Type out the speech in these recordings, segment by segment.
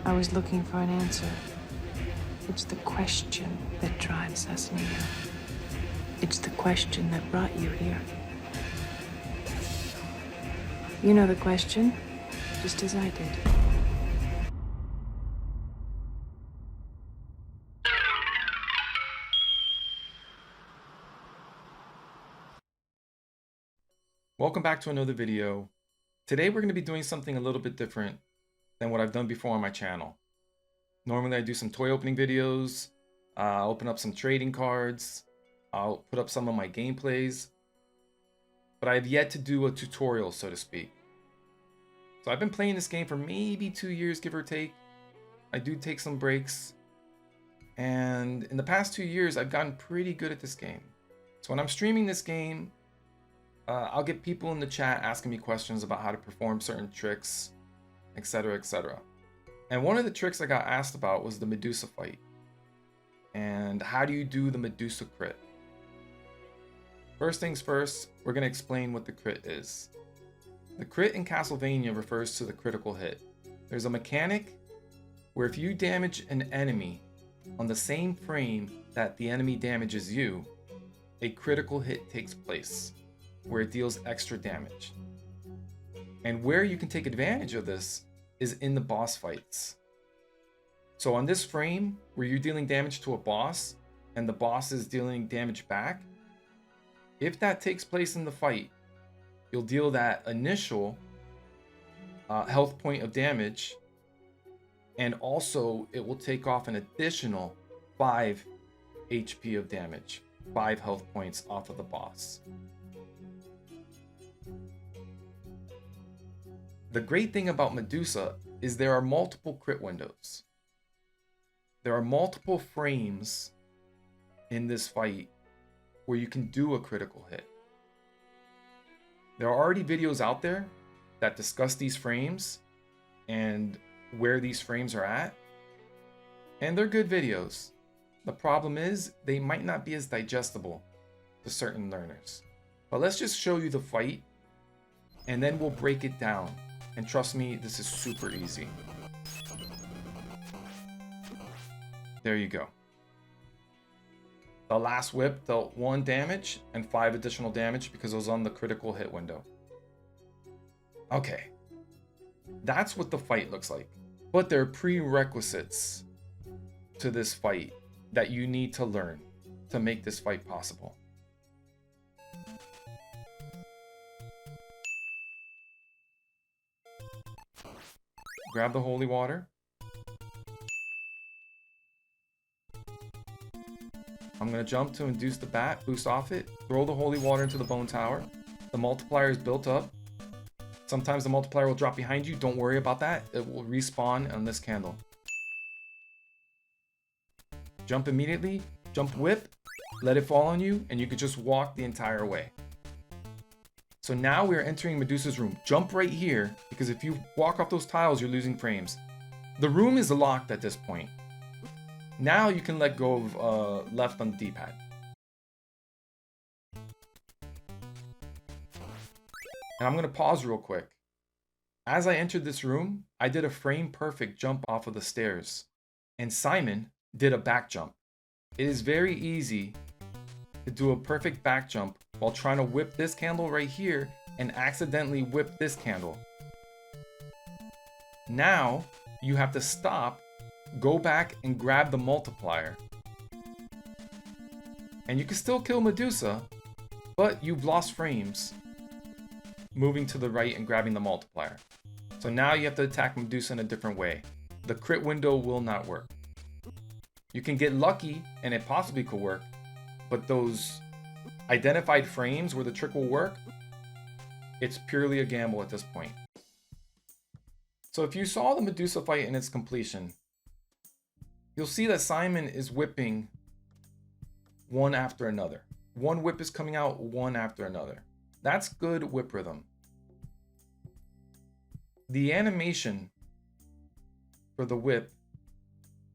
I was looking for an answer. It's the question that drives us near. It's the question that brought you here. You know the question, just as I did. Welcome back to another video. Today we're going to be doing something a little bit different than what I've done before on my channel. Normally I do some toy opening videos, I'll open up some trading cards, I'll put up some of my gameplays, but I've yet to do a tutorial, so to speak. So I've been playing this game for maybe 2 years, give or take. I do take some breaks, and in the past 2 years I've gotten pretty good at this game. So when I'm streaming this game, I'll get people in the chat asking me questions about how to perform certain tricks, etc, etc. And one of the tricks I got asked about was the Medusa fight. And how do you do the Medusa crit? First things first, we're going to explain what the crit is. The crit in Castlevania refers to the critical hit. There's a mechanic where if you damage an enemy on the same frame that the enemy damages you, a critical hit takes place, where it deals extra damage. And where you can take advantage of this is in the boss fights. So on this frame, where you're dealing damage to a boss, and the boss is dealing damage back, if that takes place in the fight, you'll deal that initial health point of damage, and also it will take off an additional 5 HP of damage, 5 health points off of the boss. The great thing about Medusa is there are multiple crit windows. There are multiple frames in this fight where you can do a critical hit. There are already videos out there that discuss these frames and where these frames are at, and they're good videos. The problem is they might not be as digestible to certain learners. But let's just show you the fight and then we'll break it down. And trust me, this is super easy. There you go. The last whip dealt 1 damage and 5 additional damage because it was on the critical hit window. Okay. That's what the fight looks like. But there are prerequisites to this fight that you need to learn to make this fight possible. Grab the holy water. I'm going to jump to induce the bat, boost off it, throw the holy water into the bone tower. The multiplier is built up. Sometimes the multiplier will drop behind you. Don't worry about that. It will respawn on this candle. Jump immediately, jump whip, let it fall on you, and you could just walk the entire way. So now we're entering Medusa's room. Jump right here, because if you walk off those tiles, you're losing frames. The room is locked at this point. Now you can let go of left on the D-pad. And I'm going to pause real quick. As I entered this room, I did a frame perfect jump off of the stairs. And Simon did a back jump. It is very easy to do a perfect back jump while trying to whip this candle right here and accidentally whip this candle. Now you have to stop, go back and grab the multiplier. And you can still kill Medusa, but you've lost frames moving to the right and grabbing the multiplier. So now you have to attack Medusa in a different way. The crit window will not work. You can get lucky and it possibly could work, but those identified frames where the trick will work, it's purely a gamble at this point. So if you saw the Medusa fight in its completion, you'll see that Simon is whipping one after another. One whip is coming out one after another. That's good whip rhythm. The animation for the whip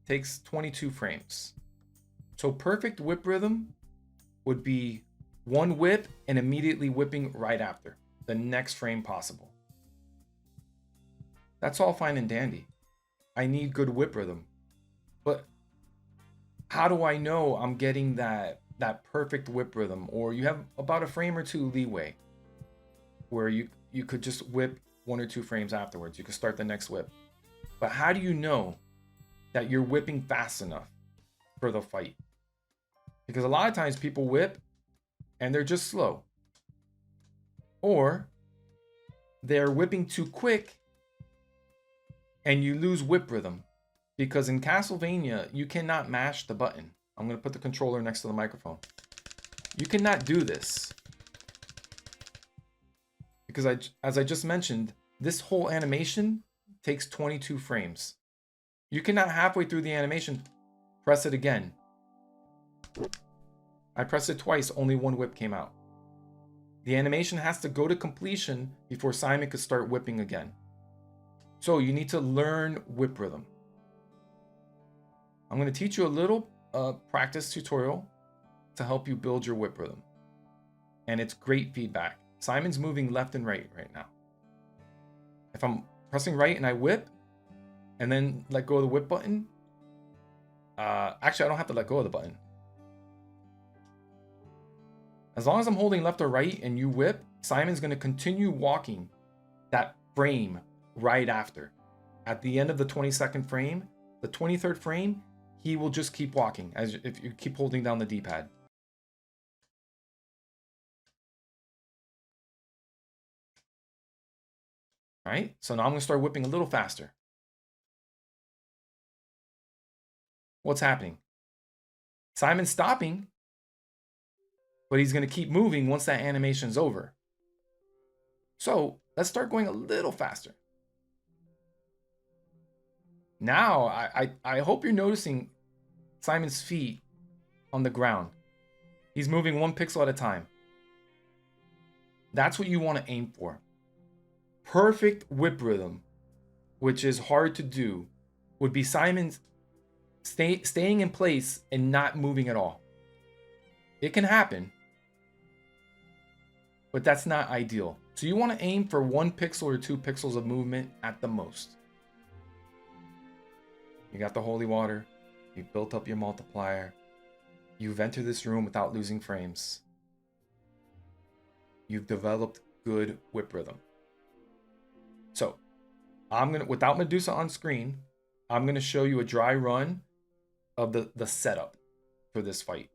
takes 22 frames. So perfect whip rhythm would be one whip and immediately whipping right after, the next frame possible. That's all fine and dandy. I need good whip rhythm. But how do I know I'm getting that perfect whip rhythm? Or you have about a frame or two leeway where you could just whip 1 or 2 frames afterwards. You could start the next whip. But how do you know that you're whipping fast enough for the fight? Because a lot of times people whip and they're just slow. Or they're whipping too quick and you lose whip rhythm. Because in Castlevania, you cannot mash the button. I'm going to put the controller next to the microphone. You cannot do this. Because as I just mentioned, this whole animation takes 22 frames. You cannot halfway through the animation press it again. I pressed it twice, only 1 whip came out. The animation has to go to completion before Simon could start whipping again. So you need to learn whip rhythm. I'm going to teach you a little practice tutorial to help you build your whip rhythm. And it's great feedback. Simon's moving left and right now. If I'm pressing right and I whip, and then let go of the whip button, actually I don't have to let go of the button. As long as I'm holding left or right and you whip, Simon's going to continue walking that frame right after. At the end of the 22nd frame, the 23rd frame, he will just keep walking as if you keep holding down the D-pad. All right, so now I'm going to start whipping a little faster. What's happening? Simon's stopping, but he's going to keep moving once that animation's over. So let's start going a little faster. Now, I hope you're noticing Simon's feet on the ground. He's moving 1 pixel at a time. That's what you want to aim for. Perfect whip rhythm, which is hard to do, would be Simon's staying in place and not moving at all. It can happen, but that's not ideal. So you want to aim for 1 pixel or 2 pixels of movement at the most. You got the holy water. You've built up your multiplier. You've entered this room without losing frames. You've developed good whip rhythm. So, without Medusa on screen, I'm gonna show you a dry run of the setup for this fight.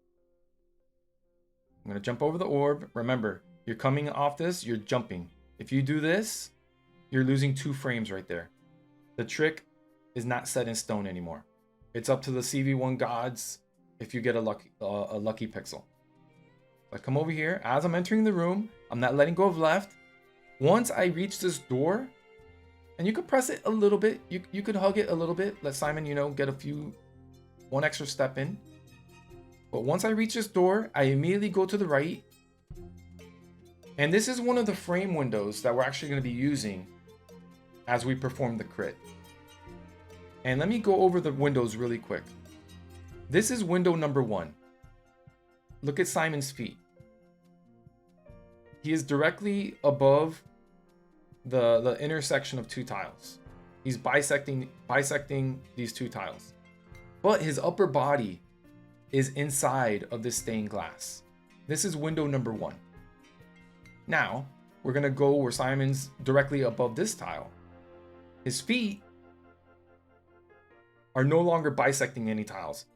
I'm gonna jump over the orb. Remember, you're coming off this, you're jumping. If you do this, you're losing 2 frames right there. The trick is not set in stone anymore. It's up to the CV1 gods if you get a lucky pixel. I come over here. As I'm entering the room, I'm not letting go of left. Once I reach this door, and you could press it a little bit. You could hug it a little bit. Let Simon, get one extra step in. But once I reach this door, I immediately go to the right. And this is one of the frame windows that we're actually going to be using as we perform the crit. And let me go over the windows really quick. This is window number 1. Look at Simon's feet. He is directly above the intersection of 2 tiles. He's bisecting these 2 tiles. But his upper body is inside of this stained glass. This is window number 1. Now, we're going to go where Simon's directly above this tile. His feet are no longer bisecting any tiles.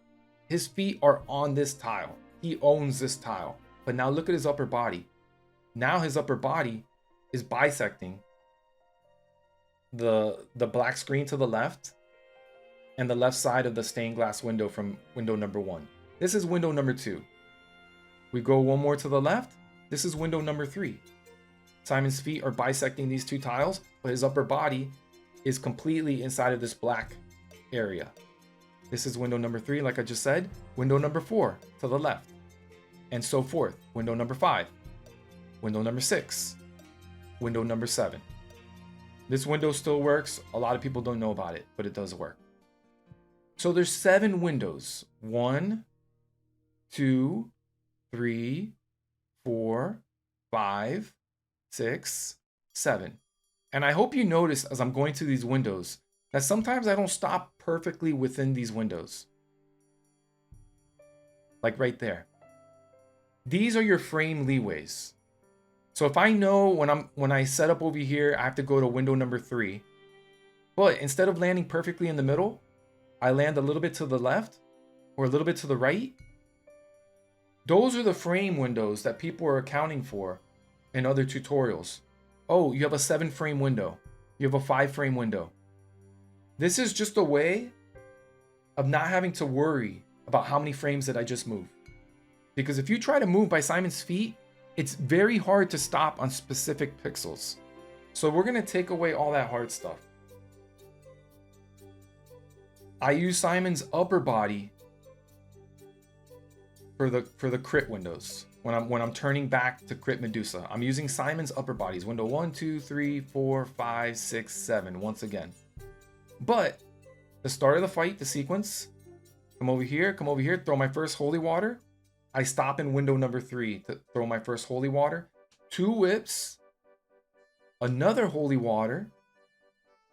His feet are on this tile. He owns this tile. But now look at his upper body. Now his upper body is bisecting the black screen to the left and the left side of the stained glass window from window number 1. This is window number 2. We go one more to the left. This is window number 3. Simon's feet are bisecting these 2 tiles, but his upper body is completely inside of this black area. This is window number 3, like I just said. Window number 4 to the left, and so forth. Window number 5, window number 6, window number 7. This window still works. A lot of people don't know about it, but it does work. So there's 7 windows. 1, 2, 3, 4, 5, 6, 7. And I hope you notice as I'm going to these windows that sometimes I don't stop perfectly within these windows. Like right there. These are your frame leeways. So if I know when I set up over here, I have to go to window number 3. But instead of landing perfectly in the middle, I land a little bit to the left or a little bit to the right. Those are the frame windows that people are accounting for in other tutorials. Oh, you have a 7 frame window. You have a 5 frame window. This is just a way of not having to worry about how many frames did I just move. Because if you try to move by Simon's feet, it's very hard to stop on specific pixels. So we're going to take away all that hard stuff. I use Simon's upper body for the crit windows. When I'm turning back to crit Medusa, I'm using Simon's upper bodies. Window 1, 2, 3, 4, 5, 6, 7 once again. But the start of the fight, the sequence, come over here, throw my first holy water. I stop in window number 3 to throw my first holy water. 2 whips, another holy water,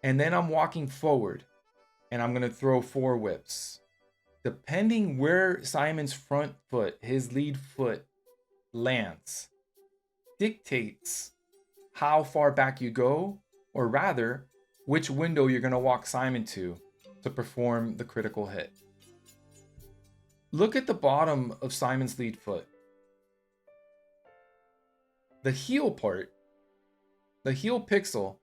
and then I'm walking forward and I'm going to throw 4 whips. Depending where Simon's front foot, his lead foot, lands, dictates how far back you go, or rather, which window you're going to walk Simon to perform the critical hit. Look at the bottom of Simon's lead foot. The heel part, the heel pixel,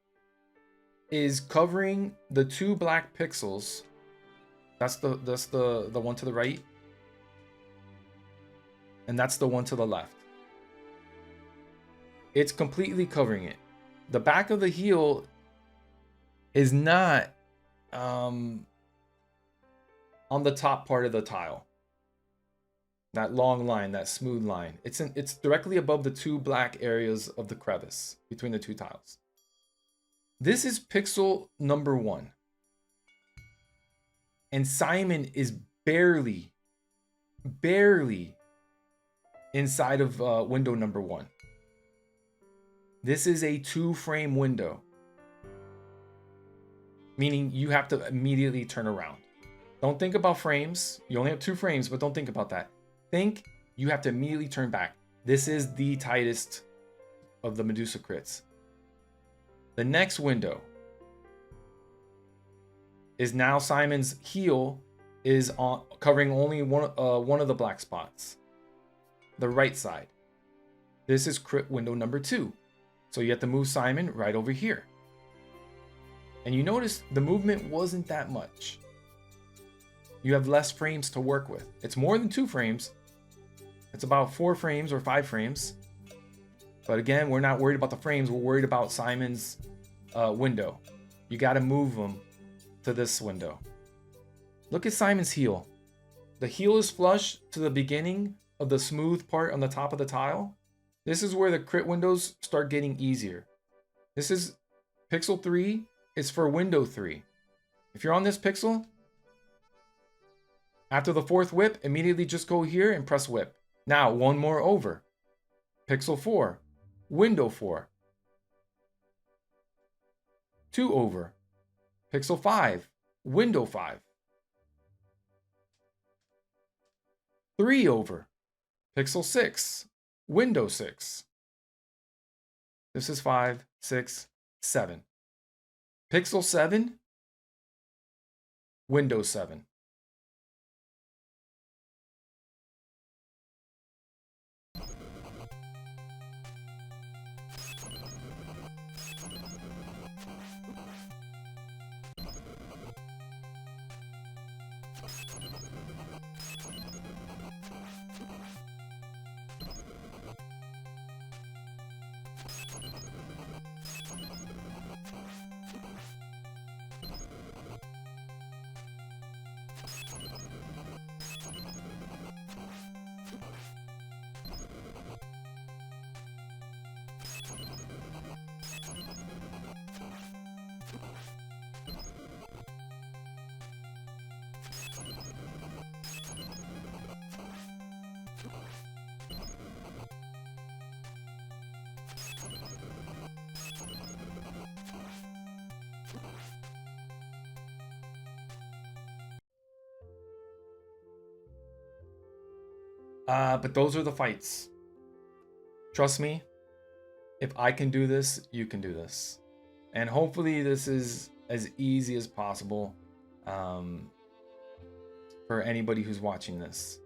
is covering the 2 black pixels. That's the one to the right. And that's the one to the left. It's completely covering it. The back of the heel is not on the top part of the tile. That long line, that smooth line. It's directly above the 2 black areas of the crevice between the 2 tiles. This is pixel number 1. And Simon is barely inside of window number 1. This is a 2 frame window, meaning you have to immediately turn around. Don't think about frames. You only have 2 frames, but don't think about that. Think you have to immediately turn back. This is the tightest of the Medusa crits. The next window is now Simon's heel is on covering only one of the black spots, the right side. This is crit window number 2. So you have to move Simon right over here. And you notice the movement wasn't that much. You have less frames to work with. It's more than 2 frames. It's about 4 frames or 5 frames. But again, we're not worried about the frames. We're worried about Simon's window. You got to move him to this window. Look at Simon's heel. The heel is flush to the beginning of the smooth part on the top of the tile. This is where the crit windows start getting easier. This is pixel 3 is for window 3. If you're on this pixel, after the 4th whip, immediately just go here and press whip. Now, one more over. Pixel 4, window 4. 2 over. Pixel 5, window 5. 3 over. Pixel 6, window 6. This is 5, 6, 7. Pixel 7, window 7. But those are the fights. Trust me, if I can do this, you can do this. And hopefully this is as easy as possible for anybody who's watching this.